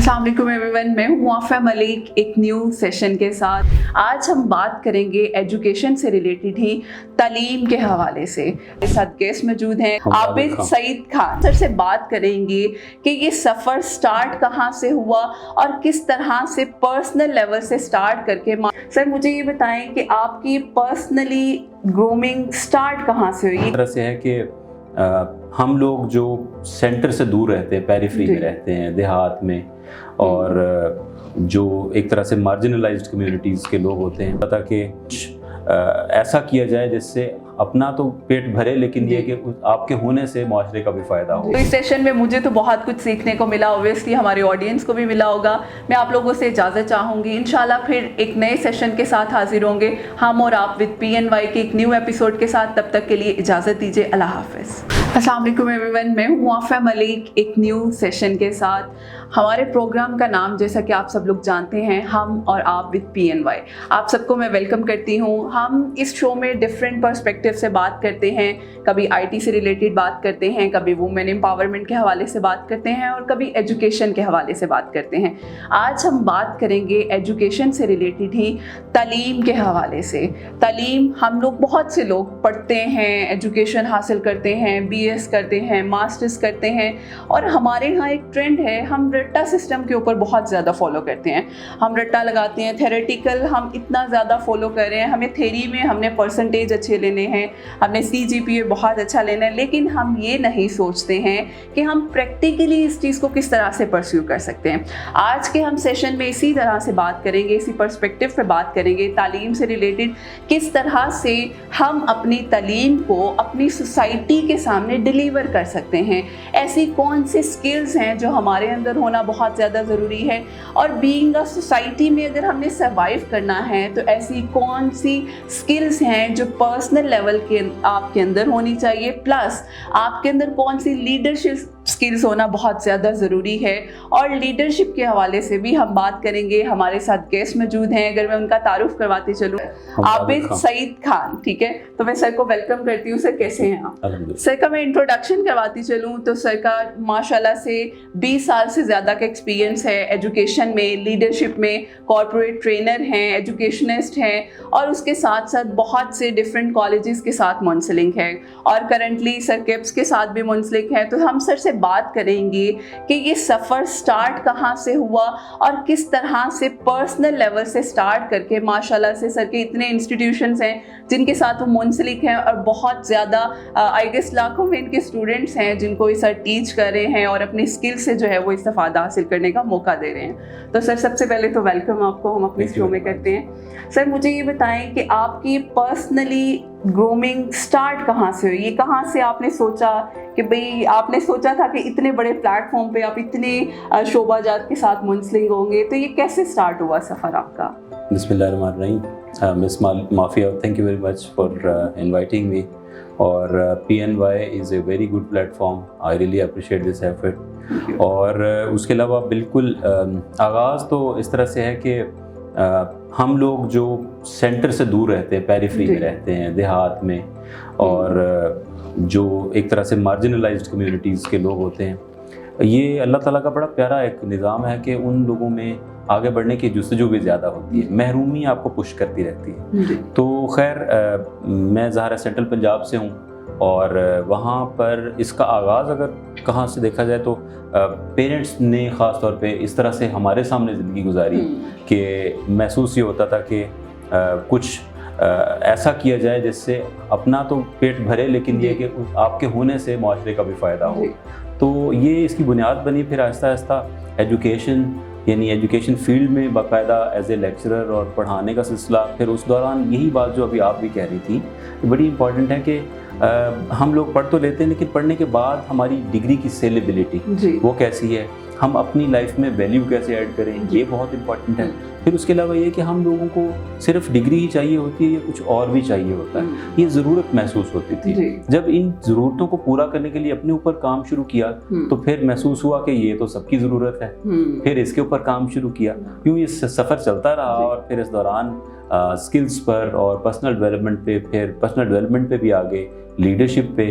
अस्सलाम वालेकुम एवरीवन, मैं हूँ वाफा मलिक एक न्यू सेशन के साथ। आज हम बात करेंगे एजुकेशन से रिलेटेड ही तालीम के हवाले से। मेरे साथ गेस्ट मौजूद हैं आबिद सईद खान। सर से बात करेंगे कि ये सफ़र स्टार्ट कहाँ से हुआ और किस तरह से पर्सनल लेवल से स्टार्ट करके। सर मुझे ये बताएं कि आपकी पर्सनली ग्रूमिंग स्टार्ट कहाँ से हुई? इस तरह से है कि हम लोग जो सेंटर से दूर रहते हैं, पेरिफेरी में रहते हैं, देहात में, और जो एक तरह से मार्जिनलाइज्ड कम्युनिटीज़ के लोग होते हैं, पता कि ऐसा किया जाए जिससे अपना तो पेट भरे, लेकिन ये कि आपके होने से माशरे का भी फ़ायदा हो। तो इस सेशन में मुझे तो बहुत कुछ सीखने को मिला, ऑब्वियसली हमारे ऑडियंस को भी मिला होगा। मैं आप लोगों से इजाज़त चाहूँगी। इंशाल्लाह फिर एक नए सेशन के साथ हाजिर होंगे हम और आप विद PNY के एक न्यू एपिसोड के साथ। तब तक के लिए इजाज़त दीजिए। अल्लाह हाफ़िज़। अस्सलाम वालेकुम एवरीवन, मैं हूँ वाफा मलिक एक न्यू सेशन के साथ। हमारे प्रोग्राम का नाम जैसा कि आप सब लोग जानते हैं, हम और आप विद PNY। आप सबको मैं वेलकम करती हूँ। हम इस शो में डिफरेंट पर्सपेक्टिव से बात करते हैं। कभी IT से रिलेटेड बात करते हैं, कभी वुमेन एम्पावरमेंट के हवाले से बात करते हैं, और कभी एजुकेशन के हवाले से बात करते हैं। आज हम बात करेंगे एजुकेशन से रिलेटेड ही तालीम के हवाले से। तालीम हम लोग, बहुत से लोग पढ़ते हैं, एजुकेशन हासिल करते हैं, BS करते हैं, मास्टर्स करते हैं, और हमारे यहाँ एक ट्रेंड है, हम रट्टा सिस्टम के ऊपर बहुत ज़्यादा फॉलो करते हैं। हम रट्टा लगाते हैं, थेरेटिकल हम इतना ज़्यादा फॉलो कर रहे हैं। हमें थ्योरी में हमने परसेंटेज अच्छे लेने हैं, हमने CGPA बहुत अच्छा लेना है, लेकिन हम ये नहीं सोचते हैं कि हम प्रैक्टिकली इस चीज़ को किस तरह से परस्यू कर सकते हैं। आज के हम सेशन में इसी तरह से बात करेंगे, इसी पर्सपेक्टिव पे बात करेंगे, तालीम से रिलेटेड किस तरह से हम अपनी तालीम को अपनी सोसाइटी के सामने डिलीवर कर सकते हैं। ऐसी कौन सी स्किल्स हैं जो हमारे अंदर होना बहुत ज़्यादा ज़रूरी है, और बीइंग अ सोसाइटी में अगर हमने सर्वाइव करना है तो ऐसी कौन सी स्किल्स हैं जो पर्सनल लेवल के आपके अंदर होनी चाहिए, प्लस आपके अंदर कौन सी लीडरशिप स्किल्स होना बहुत ज़्यादा ज़रूरी है। और लीडरशिप के हवाले से भी हम बात करेंगे। हमारे साथ गेस्ट मौजूद हैं, अगर मैं उनका तारुफ करवाती चलूँ, आबिद सईद खान। ठीक है, तो मैं सर को वेलकम करती हूँ। सर कैसे हैं आप? सर का मैं इंट्रोडक्शन करवाती चलूँ तो सर का माशाल्लाह से 20 साल से ज़्यादा का एक्सपीरियंस है एजुकेशन में, लीडरशिप में। कॉर्पोरेट ट्रेनर हैं, एजुकेशनिस्ट हैं, और उसके साथ साथ बहुत से डिफरेंट कॉलेजेस के साथ मुंसलिक है, और करंटली सर केप्स के साथ भी मुंसलिक हैं। तो हम सर से बात करेंगे कि ये सफ़र स्टार्ट कहाँ से हुआ और किस तरह से पर्सनल लेवल से स्टार्ट करके माशाल्लाह से सर के इतने इंस्टीट्यूशंस हैं जिनके साथ वो मुंसलिक हैं, और बहुत ज़्यादा आई गेस लाखों में इनके स्टूडेंट्स हैं जिनको ये सर टीच कर रहे हैं और अपनी स्किल से जो है वो इस्तेफादा हासिल करने का मौका दे रहे हैं। तो सर सबसे पहले तो वेलकम आपको हम अपने शो में करते हैं। सर मुझे ये बताएं कि आपकी पर्सनली ग्रूमिंग स्टार्ट कहाँ से हुई? ये कहाँ से आपने सोचा कि भाई, आपने सोचा था कि इतने बड़े प्लेटफॉर्म पे आप इतने शोबाजात के साथ मुंसलिक होंगे, तो ये कैसे स्टार्ट हुआ सफ़र आपका? बिस्मिल्लाहिर्रहमानिर्रहीम। Miss mafia, thank you very much for inviting me, और PNY is a very good platform. I really appreciate this effort. और उसके अलावा बिल्कुल आगाज़ तो इस तरह से है कि हम लोग जो सेंटर से दूर रहते हैं, पेरिफेरी में रहते हैं, देहात में, और जो एक तरह से मार्जिनलाइज्ड कम्युनिटीज़ के लोग होते हैं, ये अल्लाह ताला का बड़ा प्यारा एक निज़ाम है कि उन लोगों में आगे बढ़ने की जुस्तजू भी ज़्यादा होती है, महरूमी आपको पुश करती रहती है। तो खैर मैं ज़ाहिर सेंट्रल पंजाब से हूँ, और वहाँ पर इसका आगाज़ अगर कहाँ से देखा जाए तो पेरेंट्स ने ख़ास तौर पे इस तरह से हमारे सामने ज़िंदगी गुजारी कि महसूस ये होता था कि कुछ ऐसा किया जाए जिससे अपना तो पेट भरे, लेकिन ये कि आपके होने से माशरे का भी फ़ायदा हो। तो ये इसकी बुनियाद बनी। फिर आहिस्ता आहिस्ता एजुकेशन, यानी एजुकेशन फील्ड में बाकायदा एज ए लेक्चरर और पढ़ाने का सिलसिला। फिर उस दौरान यही बात जो अभी आप भी कह रही थी, बड़ी इंपॉर्टेंट है कि हम लोग पढ़ तो लेते हैं, लेकिन पढ़ने के बाद हमारी डिग्री की सेलेबिलिटी वो कैसी है, हम अपनी लाइफ में वैल्यू कैसे ऐड करें, ये बहुत इंपॉर्टेंट है। फिर उसके अलावा ये कि हम लोगों को सिर्फ डिग्री ही चाहिए होती है या कुछ और भी चाहिए होता है, ये ज़रूरत महसूस होती थी। जब इन ज़रूरतों को पूरा करने के लिए अपने ऊपर काम शुरू किया तो फिर महसूस हुआ कि ये तो सबकी ज़रूरत है। फिर इसके ऊपर काम शुरू किया, यूँ ये सफ़र चलता रहा, और फिर इस दौरान स्किल्स पर और पर्सनल डेवलपमेंट पे, फिर पर्सनल डेवलपमेंट पे भी आगे लीडरशिप पे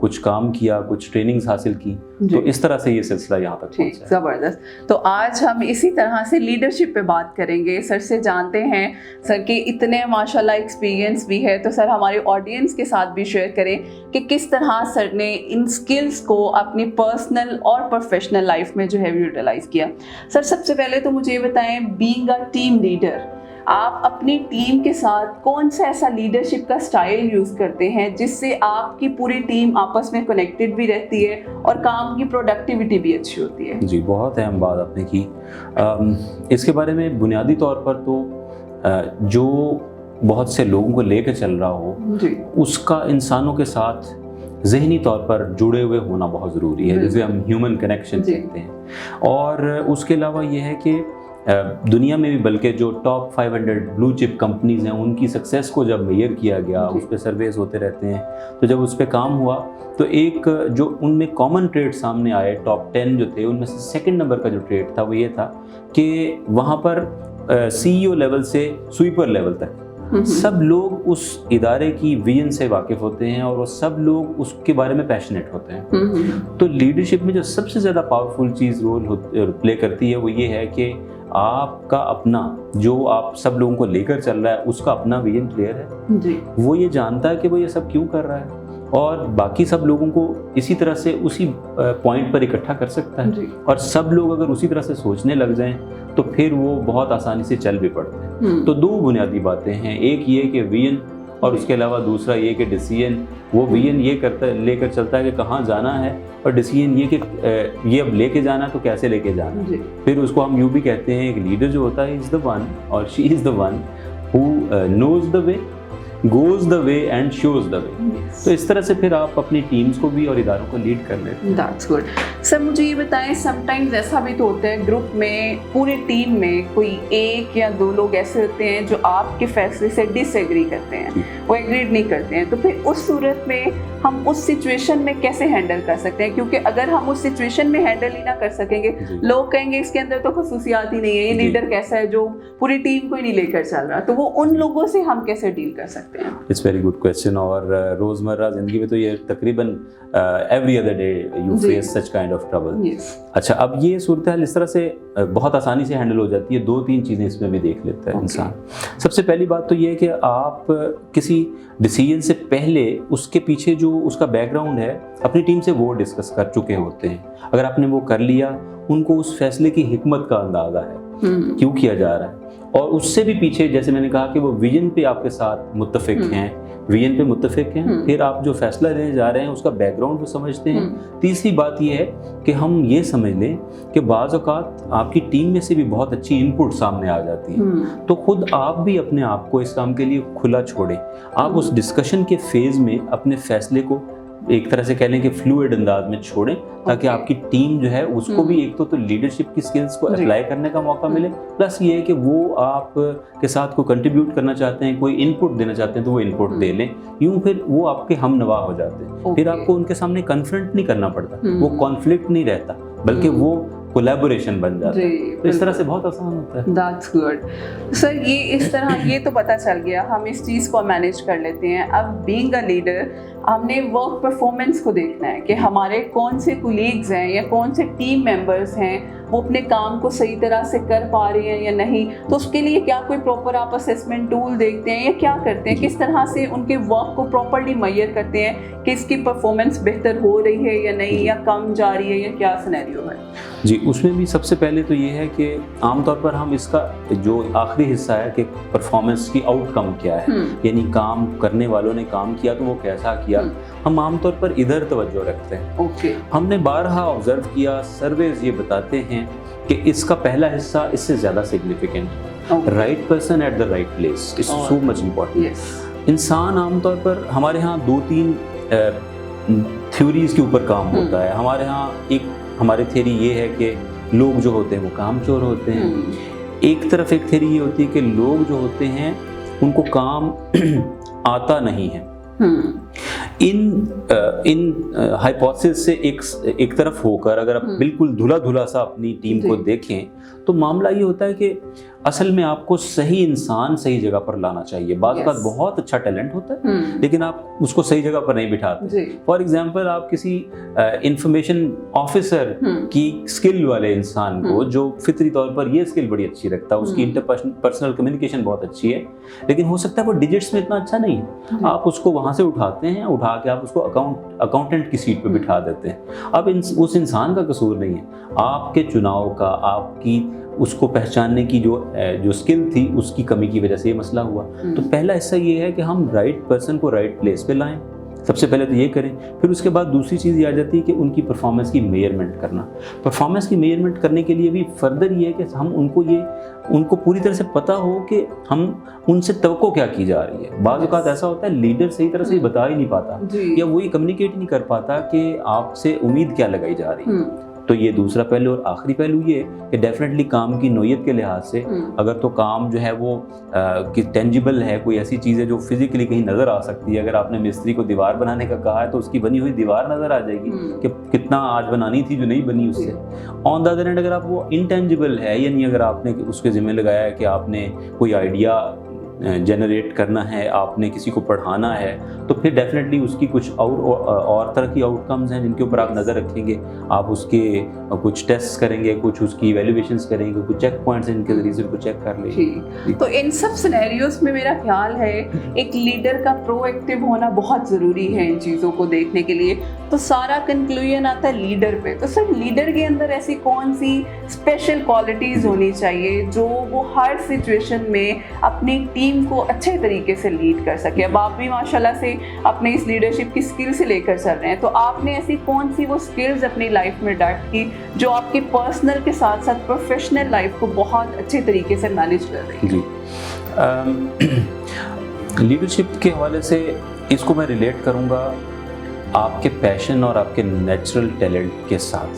कुछ काम किया, कुछ ट्रेनिंग्स हासिल की, तो इस तरह से ये सिलसिला यहाँ तक पहुँचा। ज़बरदस्त। तो आज हम इसी तरह से लीडरशिप पे बात करेंगे। सर से जानते हैं, सर के इतने माशाल्लाह एक्सपीरियंस भी है, तो सर हमारे ऑडियंस के साथ भी शेयर करें कि किस तरह सर ने इन स्किल्स को अपनी पर्सनल और प्रोफेशनल लाइफ में जो है यूटिलाइज किया। सर सबसे पहले तो मुझे ये बताएं, बीइंग अ टीम लीडर, आप अपनी टीम के साथ कौन सा ऐसा लीडरशिप का स्टाइल यूज़ करते हैं जिससे आपकी पूरी टीम आपस में कनेक्टेड भी रहती है और काम की प्रोडक्टिविटी भी अच्छी होती है? जी, बहुत अहम बात आपने की। इसके बारे में बुनियादी तौर पर तो जो बहुत से लोगों को लेकर चल रहा हो जी, उसका इंसानों के साथ ज़हनी तौर पर जुड़े हुए होना बहुत ज़रूरी है, जिसे हम ह्यूमन कनेक्शन कहते हैं। और उसके अलावा ये है कि दुनिया में भी, बल्कि जो टॉप 500 ब्लू चिप कंपनीज़ हैं, उनकी सक्सेस को जब मेजर किया गया, उस पर सर्वेस होते रहते हैं, तो जब उस पर काम हुआ तो एक जो उनमें कॉमन ट्रेड सामने आए, टॉप 10 जो थे उनमें से सेकंड नंबर का जो ट्रेड था वो ये था कि वहाँ पर CEO लेवल से स्वीपर लेवल तक सब लोग उस इदारे की विजन से वाकिफ़ होते हैं और वो सब लोग उसके बारे में पैशनेट होते हैं। तो लीडरशिप में जो सबसे ज़्यादा पावरफुल चीज़ रोल प्ले करती है वो ये है कि आपका अपना, जो आप सब लोगों को लेकर चल रहा है, उसका अपना विजन क्लियर है जी, वो ये जानता है कि वो ये सब क्यों कर रहा है और बाकी सब लोगों को इसी तरह से उसी पॉइंट पर इकट्ठा कर सकता है। और सब लोग अगर उसी तरह से सोचने लग जाएं तो फिर वो बहुत आसानी से चल भी पड़ते हैं। तो दो बुनियादी बातें हैं, एक ये कि विजन और उसके अलावा दूसरा ये कि डिसीजन। वो विजन ये लेकर चलता है कि कहाँ जाना है, और डिसीजन ये कि ये अब लेके जाना है तो कैसे लेके जाना है। फिर उसको हम यूँ भी कहते हैं कि लीडर जो होता है इज़ द वन और she is the one who knows the way, goes the way and shows the way. तो इस तरह से फिर आप अपनी टीम्स को भी और इदारों को लीड कर लेते हैं। That's good. सर मुझे ये बताएं, समटाइम्स ऐसा भी तो होता है ग्रुप में, पूरी टीम में कोई एक या दो लोग ऐसे होते हैं जो आपके फैसले से डिसएग्री करते हैं, वो एग्रीड नहीं करते हैं, तो फिर उस सूरत में हम उस सिचुएशन में कैसे हैंडल कर सकते हैं? क्योंकि अगर हम उस सिचुएशन में हैंडल ही ना कर सकेंगे, लोग कहेंगे इसके अंदर तो खसूसियात ही नहीं है, ये लीडर कैसा है जो पूरी टीम को ही नहीं लेकर चल रहा, तो वो उन लोगों से हम कैसे डील कर सकते हैं? It's very good question. और रोज़मर्रा ज़िंदगी में तो ये तकरीबन every other day you face such kind of trouble. अच्छा, अब ये सूरत हाल इस तरह से बहुत आसानी से हैंडल हो जाती है। दो तीन चीज़ें इसमें भी देख लेता है इंसान। सबसे पहली बात तो ये है कि आप किसी डिसीजन से पहले उसके पीछे जो उसका बैकग्राउंड है अपनी टीम से वो डिस्कस कर चुके होते हैं। अगर आपने वो कर लिया, उनको उस फैसले की हिकमत का अंदाज़ा है क्यों किया जा रहा है, और उससे भी पीछे जैसे मैंने कहा कि वो विजन पे आपके साथ मुत्तफिक हैं, विजन पे मुत्तफिक हैं, फिर आप जो फैसला लेने जा रहे हैं उसका बैकग्राउंड वो समझते हैं। तीसरी बात ये है कि हम ये समझ लें कि बाज़ औक़ात आपकी टीम में से भी बहुत अच्छी इनपुट सामने आ जाती है, तो खुद आप भी अपने आप को इस काम के लिए खुला छोड़ें। आप उस डिस्कशन के फेज़ में अपने फैसले को एक तरह से कह लें कि फ्लूइड अंदाज में छोड़ें, ताकि आपकी टीम जो है उसको भी एक तो लीडरशिप की स्किल्स को अप्लाई करने का मौका मिले, प्लस ये है कि वो आप के साथ कोई कंट्रीब्यूट करना चाहते हैं, कोई इनपुट देना चाहते हैं तो वो इनपुट दे लें। यूँ फिर वो आपके हम नवा हो जाते हैं। फिर आपको उनके सामने कन्फ्रंट नहीं करना पड़ता, वो कॉन्फ्लिक्ट नहीं रहता, बल्कि वो कोलैबोरेशन बन जाता है। तो इस तरह से बहुत आसान होता है। That's good sir. ये इस तरह ये तो पता चल गया, हम इस चीज़ को मैनेज कर लेते हैं। अब बीइंग अ लीडर हमने वर्क परफॉर्मेंस को देखना है कि हमारे कौन से कोलीग्स हैं या कौन से टीम मेंबर्स हैं वो अपने काम को सही तरह से कर पा रहे हैं या नहीं। तो उसके लिए क्या कोई प्रॉपर आप असेसमेंट टूल देखते हैं या क्या करते हैं? किस तरह से उनके वर्क को प्रॉपर्ली मेजर करते हैं कि इसकी परफॉर्मेंस बेहतर हो रही है या नहीं, या कम जा रही है, या क्या सिनेरियो है? जी, उसमें भी सबसे पहले तो ये है कि आमतौर पर हम इसका जो आखिरी हिस्सा है कि परफॉर्मेंस की आउटकम क्या है, यानी काम करने वालों ने काम किया तो वो कैसा किया, हम आमतौर पर इधर तवज्जो रखते हैं। हमने बारहा ऑब्जर्व किया, सर्वेज ये बताते हैं कि इसका पहला हिस्सा इससे ज़्यादा सिग्निफिकेंट है। Right person at the right place is so much important. इंसान आमतौर पर हमारे यहाँ दो तीन थ्योरीज के ऊपर काम होता है। हमारे यहाँ एक हमारी थ्योरी ये है कि लोग जो होते हैं वो कामचोर होते हैं। एक तरफ एक थ्योरी ये होती है कि लोग जो होते हैं उनको काम आता नहीं है। इन हाइपोथेसिस से एक तरफ होकर अगर आप बिल्कुल धुला धुला सा अपनी टीम को देखें तो मामला ये होता है कि असल में आपको सही इंसान सही जगह पर लाना चाहिए। बात का Yes. बहुत अच्छा टैलेंट होता है लेकिन आप उसको सही जगह पर नहीं बिठाते। जी। फॉर एग्जांपल आप किसी इंफॉर्मेशन ऑफिसर की स्किल वाले इंसान को जो फितरी तौर पर ये स्किल बड़ी अच्छी रखता है, उसकी इंटरपर्सनल कम्युनिकेशन बहुत अच्छी है, लेकिन हो सकता है वो डिजिट्स में इतना अच्छा नहीं है, आप उसको वहाँ से उठाते हैं, उठा के आप उसको अकाउंटेंट की सीट पे बिठा देते हैं। अब उस इंसान का कसूर नहीं है, आपके चुनाव का, आपकी उसको पहचानने की जो स्किल थी उसकी कमी की वजह से ये मसला हुआ। तो पहला हिस्सा ये है कि हम राइट पर्सन को राइट प्लेस पे लाएं, सबसे पहले तो ये करें। फिर उसके बाद दूसरी चीज़ ये आ जाती है कि उनकी परफॉर्मेंस की मेजरमेंट करना। परफॉर्मेंस की मेजरमेंट करने के लिए भी फर्दर ये है कि हम उनको पूरी तरह से पता हो कि हम उनसे तवक्को क्या की जा रही है। बाज़ औक़ात ऐसा होता है लीडर सही तरह से बता ही नहीं पाता या वही कम्युनिकेट नहीं कर पाता कि आपसे उम्मीद क्या लगाई जा रही है। तो ये दूसरा पहलू। और आखिरी पहलू ये कि डेफिनेटली काम की नोयत के लिहाज से अगर तो काम जो है वो कि टेंजिबल है, कोई ऐसी चीज़ है जो फिजिकली कहीं नज़र आ सकती है। अगर आपने मिस्त्री को दीवार बनाने का कहा है तो उसकी बनी हुई दीवार नज़र आ जाएगी कि कितना आज बनानी थी जो नहीं बनी उससे। ऑन द अदर हैंड अगर आप वो इनटेंजिबल है, यानी अगर आपने उसके ज़िम्मे लगाया है कि आपने कोई आइडिया जनरेट करना है, आपने किसी को पढ़ाना है, तो फिर डेफिनेटली उसकी कुछ और तरह की आउटकम्स हैं जिनके ऊपर आप नज़र रखेंगे। आप उसके कुछ टेस्ट करेंगे, कुछ उसकी इवैल्यूएशंस करेंगे, कुछ चेक पॉइंट्स हैं जिनके ज़रिए से उनको चेक कर लेंगे। तो इन सब सिनेरियोज में मेरा ख्याल है एक लीडर का प्रोएक्टिव होना बहुत ज़रूरी है इन चीज़ों को देखने के लिए। तो सारा कंक्लूजन आता है लीडर पे। तो सर लीडर के अंदर ऐसी कौन सी स्पेशल क्वालिटीज़ होनी चाहिए जो वो हर सिचुएशन में अपनी टीम को अच्छे तरीके से लीड कर सके? अब आप भी माशाल्लाह से अपने इस लीडरशिप की स्किल से लेकर चल रहे हैं, तो आपने ऐसी कौन सी वो स्किल्स अपनी लाइफ में अडॉप्ट की जो आपके पर्सनल के साथ साथ प्रोफेशनल लाइफ को बहुत अच्छे तरीके से मैनेज कर रही है? जी, लीडरशिप के हवाले से इसको मैं रिलेट करूँगा आपके पैशन और आपके नेचुरल टैलेंट के साथ।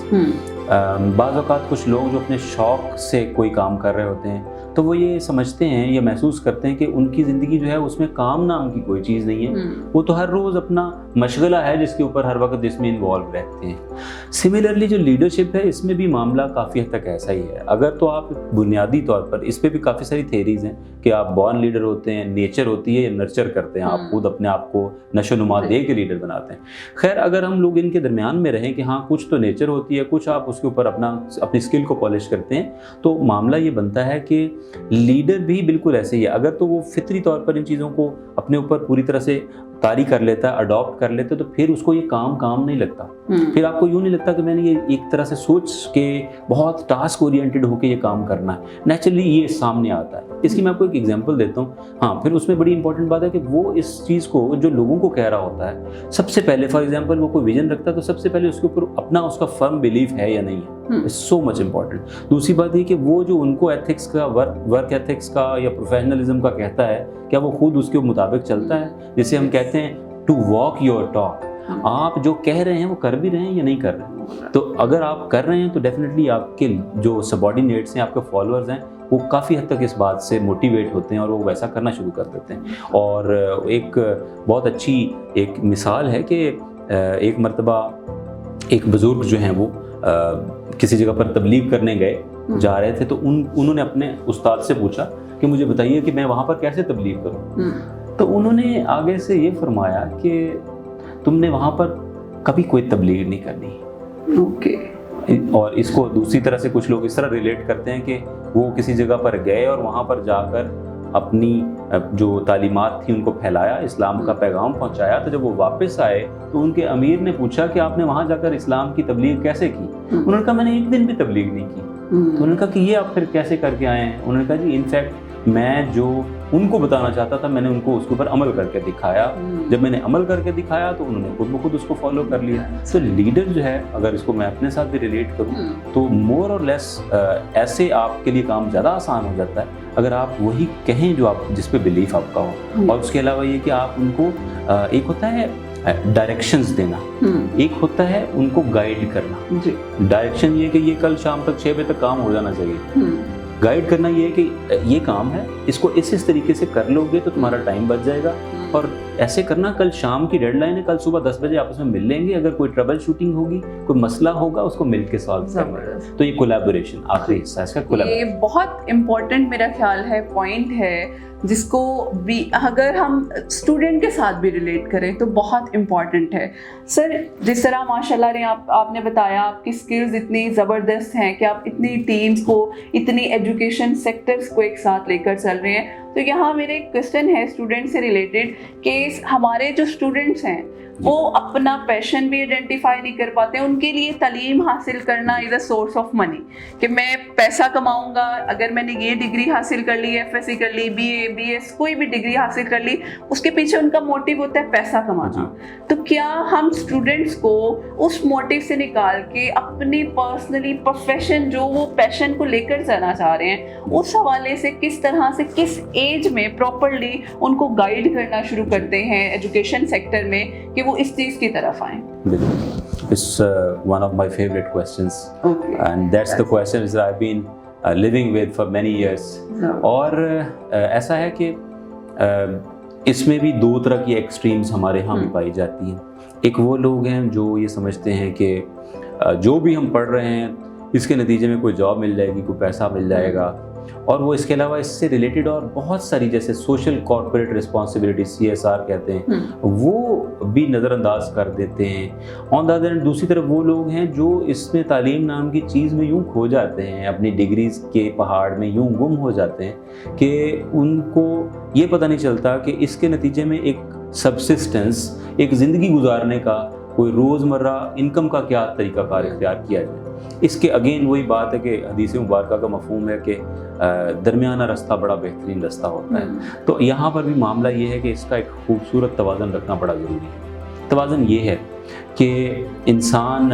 बाज़ औक़ात कुछ लोग जो अपने शौक़ से कोई काम कर रहे होते हैं तो वो ये समझते हैं या महसूस करते हैं कि उनकी ज़िंदगी जो है उसमें काम नाम की कोई चीज़ नहीं है, वो तो हर रोज़ अपना मशगला है जिसके ऊपर हर वक्त इसमें इन्वॉल्व रहते हैं। सिमिलरली जो लीडरशिप है इसमें भी मामला काफ़ी हद तक ऐसा ही है। अगर तो आप बुनियादी तौर पर, इस पर भी काफ़ी सारी थेरीज़ हैं कि आप बॉर्न लीडर होते हैं, नेचर होती है, या नर्चर करते हैं, आप खुद अपने आप को नशोनुमा दे के लीडर बनाते हैं। खैर अगर हम लोग इनके दरमियान में रहें कि हाँ कुछ तो नेचर होती है, कुछ आप उसके ऊपर अपनी स्किल को पॉलिश करते हैं, तो मामला ये बनता है कि लीडर भी बिल्कुल ऐसे ही है। अगर तो वो फितरी तौर पर इन चीज़ों को अपने ऊपर पूरी तरह से तारी कर लेता है, अडॉप्ट कर लेता है, तो फिर उसको ये काम नहीं लगता। फिर आपको यूँ नहीं लगता कि मैंने ये एक तरह से सोच के बहुत टास्क ओरिएंटेड होकर ये काम करना है। नेचुरली ये सामने आता है। इसकी मैं आपको एक एग्जांपल देता हूँ। हाँ, फिर उसमें बड़ी इंपॉर्टेंट बात है कि वो इस चीज़ को जो लोगों को कह रहा होता है, सबसे पहले फॉर एग्जांपल वो कोई विजन रखता है तो सबसे पहले उसके ऊपर अपना उसका फर्म बिलीफ है या नहीं है, सो मच इम्पॉर्टेंट। दूसरी बात ये कि वो जो उनको एथिक्स का वर्क एथिक्स का या प्रोफेशनलिज्म का कहता है, क्या वो खुद उसके मुताबिक चलता है? जिसे हम कहते हैं टू वॉक योर टॉक। आप जो कह रहे हैं वो कर भी रहे हैं या नहीं कर रहे हैं? तो अगर आप कर रहे हैं तो डेफिनेटली आपके जो सबऑर्डिनेट्स हैं, आपके फॉलोअर्स हैं, वो काफ़ी हद तक इस बात से मोटिवेट होते हैं और वो वैसा करना शुरू कर देते हैं। और एक बहुत अच्छी एक मिसाल है कि एक मर्तबा एक बुज़ुर्ग जो हैं वो किसी जगह पर तबलीग करने जा रहे थे, तो उन्होंने अपने उस्ताद से पूछा कि मुझे बताइए कि मैं वहाँ पर कैसे तबलीग करूँ। तो उन्होंने आगे से ये फरमाया कि तुमने वहाँ पर कभी कोई तबलीग नहीं करनी। ओके। और इसको दूसरी तरह से कुछ लोग इस तरह रिलेट करते हैं कि वो किसी जगह पर गए और वहाँ पर जाकर अपनी जो तालीमात थी उनको फैलाया, इस्लाम का पैगाम पहुँचाया। तो जब वो वापस आए तो उनके अमीर ने पूछा कि आपने वहाँ जाकर इस्लाम की तबलीग कैसे की? उन्होंने कहा मैंने एक दिन भी तबलीग नहीं की। तो उन्होंने कहा कि ये आप फिर कैसे करके आए हैं? उन्होंने कहा जी इनफैक्ट मैं जो उनको बताना चाहता था मैंने उनको उसके ऊपर अमल करके दिखाया। जब मैंने अमल करके दिखाया तो उन्होंने खुद ब खुद उसको फॉलो कर लिया। तो लीडर जो है, अगर इसको मैं अपने साथ भी रिलेट करूँ तो मोर और लेस ऐसे आपके लिए काम ज़्यादा आसान हो जाता है अगर आप वही कहें जो आप जिस पे बिलीफ आपका हो। और उसके अलावा ये कि आप उनको एक होता है डायरेक्शंस देना, एक होता है उनको गाइड करना। डायरेक्शन ये कि ये कल शाम तक 6 बजे तक काम हो जाना चाहिए। गाइड करना ये है कि ये काम है, इसको इस तरीके से कर लोगे तो तुम्हारा टाइम बच जाएगा اور ایسے کرنا کل شام کی ڈیڈ لائن ہے, کل صبح 10 بجے آپس میں مل لیں گے, اگر کوئی ٹربل شوٹنگ ہوگی, کوئی مسئلہ ہوگا, اس کو مل کے سالو کرنا ہے. تو یہ کولیبوریشن آخری حصہ ہے اس کا, یہ بہت امپورٹنٹ میرا خیال ہے پوائنٹ ہے, جس کو بھی اگر ہم اسٹوڈنٹ کے ساتھ بھی ریلیٹ کریں تو بہت امپورٹنٹ ہے. سر جس طرح ماشاء اللہ نے آپ نے بتایا آپ کی اسکلز اتنی زبردست ہیں کہ آپ اتنی ٹیمز کو, اتنی ایجوکیشن سیکٹرز کو ایک ساتھ لے کر چل رہے ہیں, تو یہاں میرے ایک کویسچن ہے اسٹوڈنٹ سے ریلیٹڈ کہ ہمارے جو اسٹوڈنٹس ہیں وہ اپنا پیشن بھی آئیڈینٹیفائی نہیں کر پاتے ہیں. ان کے لیے تعلیم حاصل کرنا از اے سورس آف منی, کہ میں پیسہ کماؤں گا اگر میں نے یہ ڈگری حاصل کر لی, ایف ایس سی کر لی, بی اے, بی ایس, کوئی بھی ڈگری حاصل کر لی, اس کے پیچھے ان کا موٹیو ہوتا ہے پیسہ کمانا. تو کیا ہم اسٹوڈنٹس کو اس موٹیو سے نکال کے اپنی پرسنلی پروفیشن جو وہ پیشن کو لے کر جانا چاہ رہے ہیں, اس حوالے سے کس طرح سے کس ایج میں پراپرلی ان کو گائیڈ کرنا شروع کرتے ہیں ایجوکیشن سیکٹر میں کہ وہ اس چیز کی طرف آئیں؟ It's one of my favorite questions, and that's the question that I've been living with for many years. اور ایسا ہے کہ اس میں بھی دو طرح کی ایکسٹریمز ہمارے یہاں بھی پائی جاتی ہیں. ایک وہ لوگ ہیں جو یہ سمجھتے ہیں کہ جو بھی ہم پڑھ رہے ہیں اس کے نتیجے میں کوئی جاب مل جائے گی, کوئی پیسہ مل جائے گا, اور وہ اس کے علاوہ اس سے ریلیٹڈ اور بہت ساری جیسے سوشل کارپوریٹ رسپانسبلٹی CSR کہتے ہیں, وہ بھی نظر انداز کر دیتے ہیں. آن دا ادر ہینڈ دوسری طرف وہ لوگ ہیں جو اس میں تعلیم نام کی چیز میں یوں کھو جاتے ہیں, اپنی ڈگریز کے پہاڑ میں یوں گم ہو جاتے ہیں کہ ان کو یہ پتہ نہیں چلتا کہ اس کے نتیجے میں ایک سبسسٹنس, ایک زندگی گزارنے کا کوئی روزمرہ انکم کا کیا طریقہ کار اختیار کیا جائے. اس کے اگین وہی بات ہے کہ حدیث مبارکہ کا مفہوم ہے کہ درمیانہ رستہ بڑا بہترین رستہ ہوتا ہے. تو یہاں پر بھی معاملہ یہ ہے کہ اس کا ایک خوبصورت توازن رکھنا بڑا ضروری ہے. توازن یہ ہے کہ انسان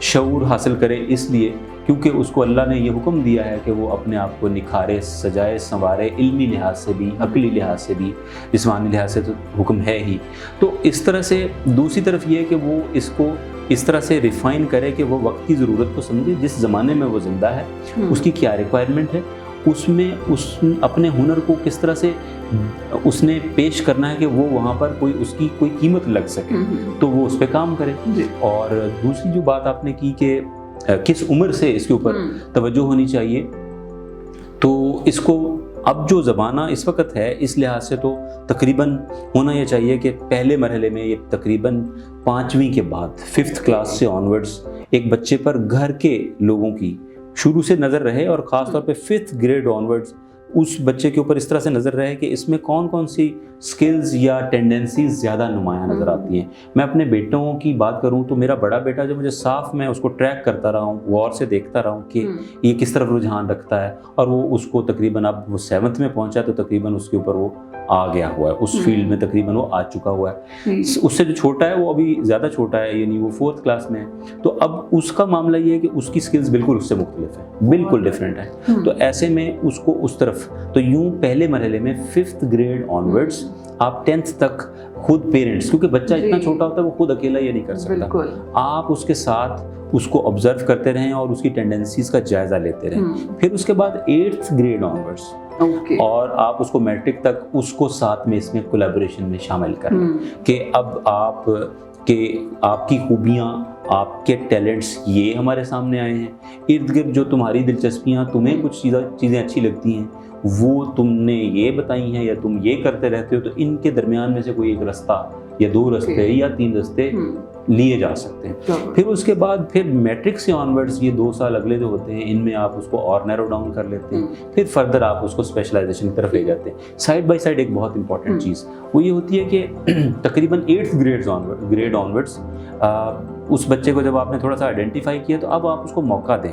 شعور حاصل کرے اس لیے کیونکہ اس کو اللہ نے یہ حکم دیا ہے کہ وہ اپنے آپ کو نکھارے, سجائے, سنوارے, علمی لحاظ سے بھی, عقلی لحاظ سے بھی, جسمانی لحاظ سے تو حکم ہے ہی. تو اس طرح سے دوسری طرف یہ ہے کہ وہ اس کو اس طرح سے ریفائن کرے کہ وہ وقت کی ضرورت کو سمجھے, جس زمانے میں وہ زندہ ہے اس کی کیا ریکوائرمنٹ ہے, اس میں اس اپنے ہنر کو کس طرح سے اس نے پیش کرنا ہے کہ وہ وہاں پر کوئی اس کی کوئی قیمت لگ سکے, تو وہ اس پہ کام کرے. اور دوسری جو بات آپ نے کی کہ کس عمر سے اس کے اوپر توجہ ہونی چاہیے, تو اس کو اب جو زمانہ اس وقت ہے اس لحاظ سے تو تقریباً ہونا یہ چاہیے کہ پہلے مرحلے میں یہ تقریباً 5ویں کے بعد 5th کلاس سے آنورڈز ایک بچے پر گھر کے لوگوں کی شروع سے نظر رہے, اور خاص طور پہ 5th گریڈ آنورڈز اس بچے کے اوپر اس طرح سے نظر رہے کہ اس میں کون کون سی سکلز یا ٹینڈنسیز زیادہ نمایاں نظر آتی ہیں. میں اپنے بیٹوں کی بات کروں تو میرا بڑا بیٹا جو مجھے صاف, میں اس کو ٹریک کرتا رہا ہوں, غور سے دیکھتا رہا ہوں کہ یہ کس طرف رجحان رکھتا ہے, اور وہ اس کو تقریباً اب وہ 7th میں پہنچا تو تقریباً اس کے اوپر وہ آ گیا ہوا ہے, اس فیلڈ میں تقریباً وہ آ چکا ہوا ہے. اس سے جو چھوٹا ہے وہ ابھی زیادہ چھوٹا ہے, یعنی وہ 4th کلاس میں ہے, تو اب اس کا معاملہ یہ ہے کہ اس کی سکلز بالکل اس سے مختلف ہیں, بالکل ڈفرینٹ ہیں. تو ایسے میں اس کو اس طرف, تو یوں پہلے مرحلے میں 5th گریڈ آنورڈز آپ 10th تک خود پیرنٹس, کیونکہ بچہ اتنا چھوٹا ہوتا ہے وہ خود اکیلا یہ نہیں کر سکتا, آپ اس کے ساتھ اس کو آبزرو کرتے رہیں اور اس کی ٹینڈنسیز کا جائزہ لیتے رہیں. پھر اس کے بعد 8th گریڈ آنورڈز اور آپ اس کو میٹرک تک اس کو ساتھ میں اس میں کولیبوریشن میں شامل کریں کہ اب آپ کی خوبیاں, آپ کے ٹیلنٹس یہ ہمارے سامنے آئے ہیں, ارد گرد جو تمہاری دلچسپیاں, تمہیں کچھ چیزیں اچھی لگتی ہیں وہ تم نے یہ بتائی ہیں یا تم یہ کرتے رہتے ہو, تو ان کے درمیان میں سے کوئی ایک رستہ یا 2 رستے یا 3 رستے لیے جا سکتے ہیں. پھر اس کے بعد پھر میٹرک سے آنورڈز یہ 2 سال اگلے جو ہوتے ہیں ان میں آپ اس کو اور نیرو ڈاؤن کر لیتے ہیں, پھر فردر آپ اس کو اسپیشلائزیشن کی طرف لے جاتے ہیں. سائڈ بائی سائڈ ایک بہت امپورٹنٹ چیز وہ یہ ہوتی ہے کہ تقریباً 8th گریڈ آنورڈز اس بچے کو جب آپ نے تھوڑا سا آئیڈینٹیفائی کیا تو اب آپ اس کو موقع دیں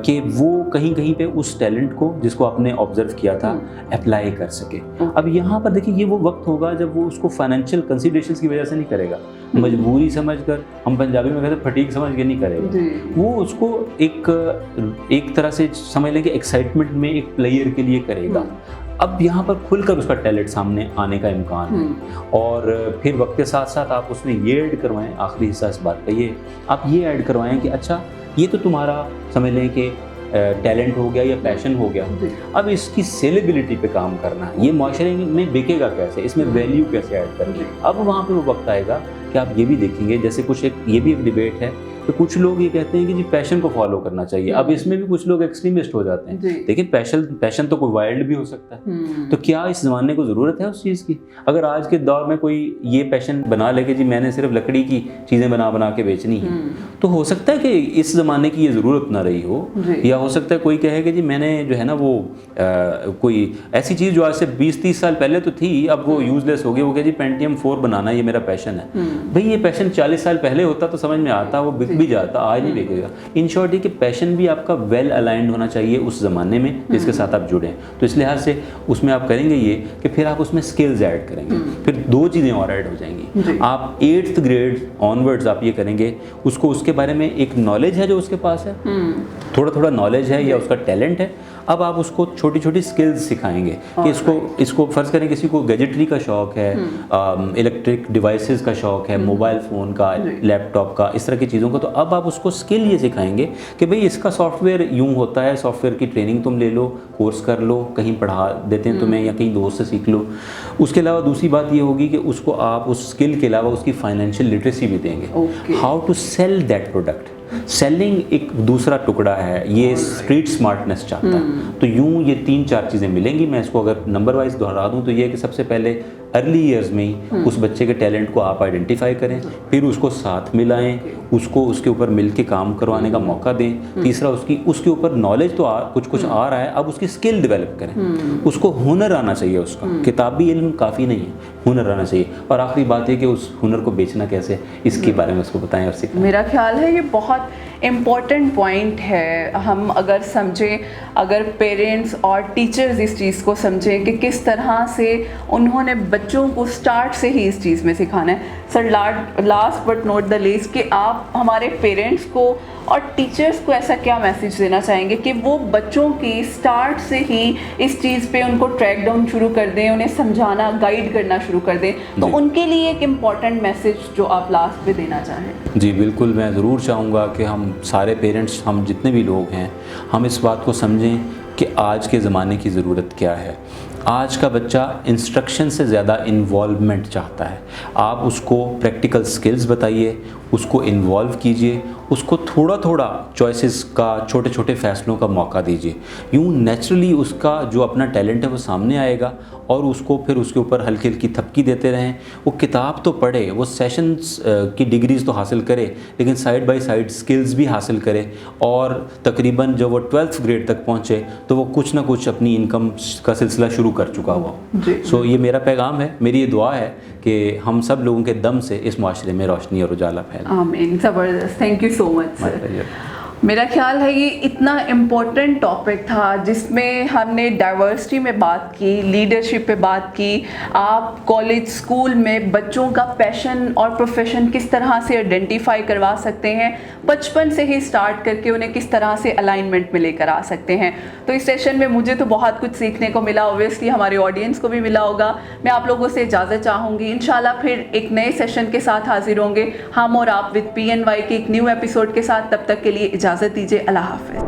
کہ وہ کہیں پہ اس ٹیلنٹ کو جس کو آپ نے آبزرو کیا تھا اپلائی کر سکے. اب یہاں پر دیکھیں یہ وہ وقت ہوگا جب وہ اس کو فائنینشیل کنسیڈریشنز کی وجہ سے نہیں کرے گا, مجبوری سمجھ کر, ہم پنجابی میں کہتے ہیں فٹیگ سمجھ کے نہیں کرے گا, وہ اس کو ایک طرح سے سمجھ لیں کہ ایکسائٹمنٹ میں ایک پلیئر کے لیے کرے گا. اب یہاں پر کھل کر اس کا ٹیلنٹ سامنے آنے کا امکان ہے, اور پھر وقت کے ساتھ ساتھ آپ اس میں یہ ایڈ کروائیں, آخری حصہ اس بات کا یہ آپ یہ ایڈ کروائیں کہ اچھا یہ تو تمہارا سمجھ لیں کہ टैलेंट हो गया या पैशन हो गया, अब इसकी सेलेबिलिटी पे काम करना है, ये माशरे में बिकेगा कैसे, इसमें वैल्यू कैसे ऐड करेंगे। अब वहाँ पे वो वक्त आएगा कि आप ये भी देखेंगे, जैसे कुछ ये भी एक डिबेट है तो कुछ लोग ये कहते हैं कि जी पैशन को फॉलो करना चाहिए, अब इसमें भी कुछ लोग एक्सट्रीमिस्ट हो जाते हैं। लेकिन पैशन तो कोई वाइल्ड भी हो सकता है, तो क्या इस ज़माने को ज़रूरत है उस चीज़ की? अगर आज के दौर में कोई ये पैशन बना ले कि जी मैंने सिर्फ लकड़ी की चीज़ें बना के बेचनी है, तो हो सकता है कि इस ज़माने की ये ज़रूरत ना रही हो, या हो सकता है कोई कहे कि जी मैंने जो है ना वो कोई ऐसी चीज़ जो आज से 20-30 साल पहले तो थी, अब वो यूजलेस हो गई, वो कहे जी पेंटियम 4 बनाना ये मेरा पैशन है। भाई ये पैशन 40 साल पहले होता तो समझ में आता, वो बिक भी जाता, आज नहीं बिकेगा। इन शॉर्ट ये कि पैशन भी आपका वेल अलाइंड होना चाहिए उस ज़माने में जिसके साथ आप जुड़े हैं। तो इस लिहाज से उसमें आप करेंगे ये कि फिर आप उसमें स्किल्स ऐड करेंगे, फिर 2 चीज़ें और ऐड हो जाएंगी। आप 8th ग्रेड ऑनवर्ड्स आप ये करेंगे, उसको उसके बारे में एक नॉलेज है जो उसके पास है, थोड़ा नॉलेज है या उसका टैलेंट है, अब आप उसको छोटी छोटी स्किल्स सिखाएंगे कि इसको फ़र्ज़ करें किसी को गैजेटरी का शौक़ है, इलेक्ट्रिक डिवाइसेस का शौक़ है, मोबाइल फ़ोन का, लैपटॉप का, इस तरह की चीज़ों का, तो अब आप उसको स्किल ये सिखाएंगे कि भाई इसका सॉफ्टवेयर यूँ होता है, सॉफ्टवेयर की ट्रेनिंग तुम ले लो, कोर्स कर लो, कहीं पढ़ा देते हैं तुम्हें या कहीं दोस्त से सीख लो। उसके अलावा दूसरी बात ये होगी कि उसको आप उस स्किल के अलावा उसकी फाइनेंशियल लिटरेसी भी देंगे, how to sell that product. Selling एक दूसरा टुकड़ा है, ये स्ट्रीट स्मार्टनेस चाहता है। तो यूँ ये 3-4 चीज़ें मिलेंगी। मैं इसको अगर नंबर वाइज दोहरा दूँ तो ये कि सबसे पहले अर्ली ईयर्स में ही उस बच्चे के टैलेंट को आप आइडेंटिफाई करें, फिर उसको साथ मिलाएं, उसको उसके ऊपर मिल के काम करवाने का मौका दें। तीसरा उसके ऊपर नॉलेज तो कुछ आ रहा है, अब उसकी स्किल डेवलप करें, उसको हुनर आना चाहिए, उसका किताबी इल्म काफ़ी नहीं है, हुनर आना चाहिए। और आखिरी बात है कि उस हुनर को बेचना कैसे, इसके बारे में उसको बताएं और सिखाएं। मेरा ख्याल है ये बहुत इम्पॉर्टेंट पॉइंट है। हम अगर समझें, अगर पेरेंट्स और टीचर्स इस चीज़ को समझें कि किस तरह से उन्होंने बच्चों को स्टार्ट से ही इस चीज़ में सिखाना है। Sir last but not the least कि आप हमारे पेरेंट्स को और टीचर्स को ऐसा क्या मैसेज देना चाहेंगे कि वो बच्चों की स्टार्ट से ही इस चीज़ पे उनको ट्रैक डाउन शुरू कर दें, उन्हें समझाना गाइड करना शुरू कर दें, तो उनके लिए एक इम्पॉर्टेंट मैसेज जो आप लास्ट पे देना चाहें। जी बिल्कुल, मैं ज़रूर चाहूँगा कि हम सारे पेरेंट्स, हम जितने भी लोग हैं, हम इस बात को समझें कि आज के ज़माने की ज़रूरत क्या है। आज का बच्चा इंस्ट्रक्शन से ज़्यादा इन्वॉल्वमेंट चाहता है। आप उसको प्रैक्टिकल स्किल्स बताइए, उसको इन्वॉल्व कीजिए, उसको थोड़ा चॉइसेस का, छोटे छोटे फ़ैसलों का मौका दीजिए। यूँ नेचुरली उसका जो अपना टैलेंट है वो सामने आएगा, और उसको फिर उसके ऊपर हल्की हल्की थपकी देते रहें। वो किताब तो पढ़े, वो सेशंस की डिग्रीज़ तो हासिल करे, लेकिन साइड बाय साइड स्किल्स भी हासिल करे, और तकरीबन जब वो 12th ग्रेड तक पहुँचे तो वो कुछ ना कुछ अपनी इनकम का सिलसिला शुरू कर चुका हुआ। सो ये मेरा पैगाम है, मेरी ये दुआ है कि हम सब लोगों के दम से इस माशरे में रोशनी और उजाला फैले। आमीन। ज़बरदस्त, thank you so much sir. मेरा ख्याल है ये इतना इम्पोर्टेंट टॉपिक था जिसमें हमने डाइवर्सिटी में बात की, लीडरशिप पे बात की, आप कॉलेज स्कूल में बच्चों का पैशन और प्रोफेशन किस तरह से आइडेंटिफाई करवा सकते हैं, बचपन से ही स्टार्ट करके उन्हें किस तरह से अलाइनमेंट में लेकर आ सकते हैं। तो इस सेशन में मुझे तो बहुत कुछ सीखने को मिला, ऑब्वियसली हमारे ऑडियंस को भी मिला होगा। मैं आप लोगों से इजाज़त चाहूँगी, इंशाल्लाह फिर एक नए सेशन के साथ हाजिर होंगे हम और आप विद PNY के एक न्यू एपिसोड के साथ। तब तक के लिए इजाज़त दीजिए, अल्लाह हाफ़िज़।